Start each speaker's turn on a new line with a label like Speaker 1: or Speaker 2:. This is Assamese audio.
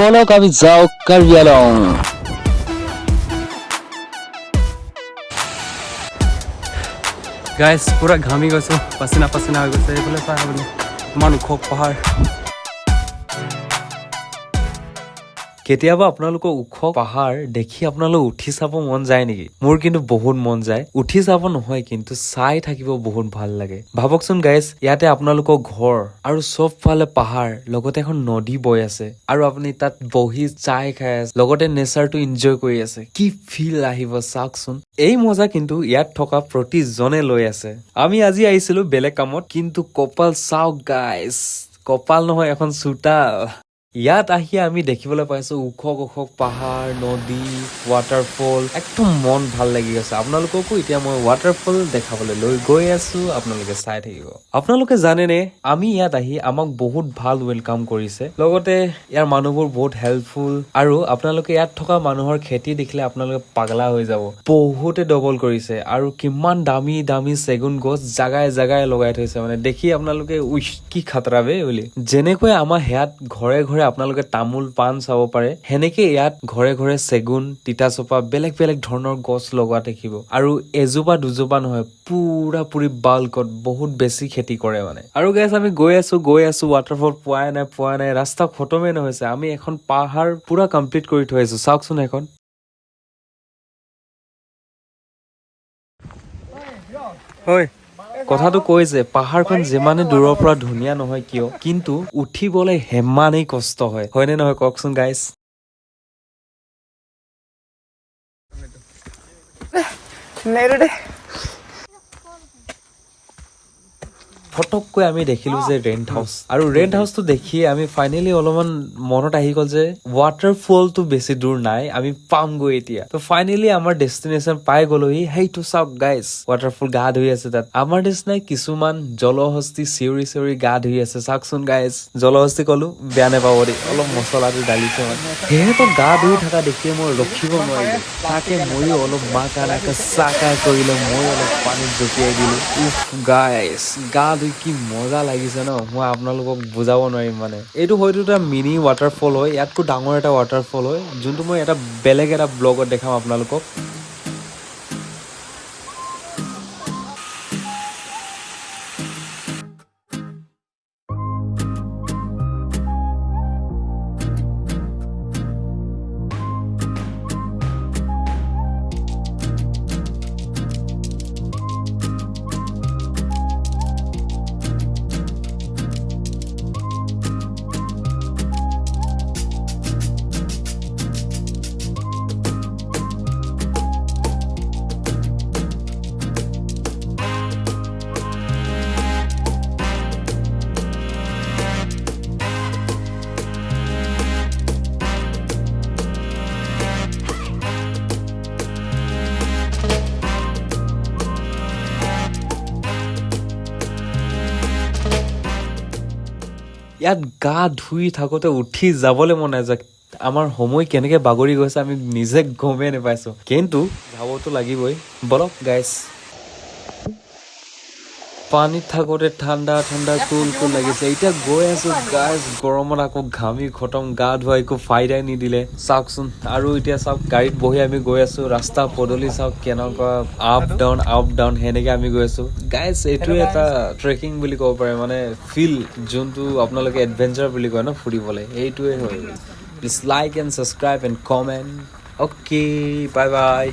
Speaker 1: বলক আমি যাও কাৰ্বি আলং
Speaker 2: গাইজ পুৰা ঘামি গৈছো পাচিনা পাচিনা হৈ গৈছে এইফালে চাই আপুনি ইমান ওখ পাহাৰ কেতিয়াবা আপোনালোকৰ ওখ পাহাৰ দেখি আপোনালোক উঠি চাব মন যায় নেকি মোৰ কিন্তু বহুত মন যায় উঠি চাব নহয় কিন্তু চাই থাকিব বহুত ভাল লাগে ভাবকচোন গাইজ ইয়াতে আপোনালোকৰ ঘৰ আৰু চব ফালে পাহাৰ লগতে এখন নদী বৈ আছে আৰু আপুনি তাত বহি চাই খাই আছে লগতে নেচাৰটো এনজয় কৰি আছে কি ফিল আহিব চাওকচোন এই মজা কিন্তু ইয়াত থকা প্ৰতিজনে লৈ আছে আমি আজি আহিছিলো বেলেগ কামত কিন্তু কপাল চাওক গাইজ কপাল নহয় এখন চোতাল ইয়াত আহি আমি দেখিবলৈ পাইছো ওখ ওখ পাহাৰ নদী ৱাটাৰফল একদম মন ভাল লাগি গৈছে আপোনালোককো এতিয়া মই ৱাটাৰফল দেখাবলৈ লৈ গৈ আছো আপোনালোকে চাই থাকিব আপোনালোকে জানেনে আমি ইয়াত আহি আমাক বহুত ভাল ৱেলকাম কৰিছে লগতে ইয়াৰ মানুহবোৰ বহুত হেল্পফুল আৰু আপোনালোকে ইয়াত থকা মানুহৰ খেতি দেখিলে আপোনালোকে পাগলা হৈ যাব বহুতে ডবল কৰিছে আৰু কিমান দামী দামী চেগুন গছ জাগাই জাগাই লগাই থৈছে মানে দেখি আপোনালোকে উইচ কি খাতৰা বে বুলি যেনেকৈ আমাৰ হেয়াত ঘৰে ঘৰে আপোনালোকে তামোল পাণ চাব পাৰে হেনেকে ইয়াত ঘৰে ঘৰে চেগুন তিতাচপা বেলেগ বেলেগ ধৰণৰ গছ লগোৱা দেখিব আৰু এজোপা দুজোপা নহয় পুৰা পুৰি বাল্কত বহুত বেছি খেতি কৰে মানে আৰু গাইজ আমি গৈ আছো ৱাটাৰফল পোৱাই নাই ৰাস্তা খতমে নহৈছে আমি এখন পাহাৰ পুৰা কমপ্লিট কৰি থৈ আহিছো চাওকচোন এখন হয় কথাটো কৈ যে পাহাৰখন যিমানে দূৰৰ পৰা ধুনীয়া নহয় কিয় কিন্তু উঠিবলৈ হেমানেই কষ্ট হয় হয়নে নহয় কওকচোন গাইজ ফটককৈ আমি দেখিলো যে ৰেন্ট হাউচ আৰু ৰেন্ট হাউচটো দেখি আমি ফাইনেলি অলপমান মনত আহি গল যে ৱাটাৰফলটো বেছি দূৰ নাই আমি পামগৈ এতিয়া তো ফাইনেলি আমাৰ ডেষ্টিনেশ্যন পাই গলোহি সেইটো চাওক গাইজ ৱাটাৰফল গা ধুই আছে তাত আমাৰ নিচিনাই কিছুমান জলহস্তি চিঞৰি চিঞৰি গা ধুই আছে চাওকচোন গাইজ জলহস্তি কলো বেয়া নাপাব দেই অলপ মছলাটো ঢালিছে মানে সিহঁতক গা ধুই থকা দেখিয়ে মই ৰখিব নোৱাৰিলো তাকে ময়ো অলপ মাকা চাকা কৰিলে মই অলপ পানীত জঁপিয়াই দিলো উফ গাইজ গা ধুই কি মজা লাগিছে ন মই আপোনালোকক বুজাব নোৱাৰিম মানে এইটো হয়তো এটা মিনি ৱাটাৰফল হয় ইয়াতকৈ ডাঙৰ এটা ৱাটাৰফল হয় যোনটো মই এটা বেলেগ এটা ব্লগত দেখাম আপোনালোকক ইয়াত গা ধুই থাকোতে উঠি যাবলৈ মন নাযায় আমাৰ সময় কেনেকে বাগৰি গৈছে আমি নিজে গমেই নাপাইছো কিন্তু যাবতো লাগিবই বলক গাইজ পানীত থাকোতে ঠাণ্ডা ঠাণ্ডা কুল কুল লাগিছে এতিয়া গৈ আছো গাইজ গৰমত আকৌ ঘামি খতম গা ধোৱা একো ফাইদাই নিদিলে চাওকচোন আৰু এতিয়া চাওক গাড়ীত বহি আমি গৈ আছো ৰাস্তা পদূলি চাওক কেনেকুৱা আপ ডাউন সেনেকে আমি গৈ আছো গাইজ এইটোৱে এটা ট্ৰেকিং বুলি ক'ব পাৰে মানে ফিল যোনটো আপোনালোকে এডভেঞ্চাৰ বুলি কয় ন ফুৰিবলৈ এইটোৱে হয় please like and subscribe and comment okay bye bye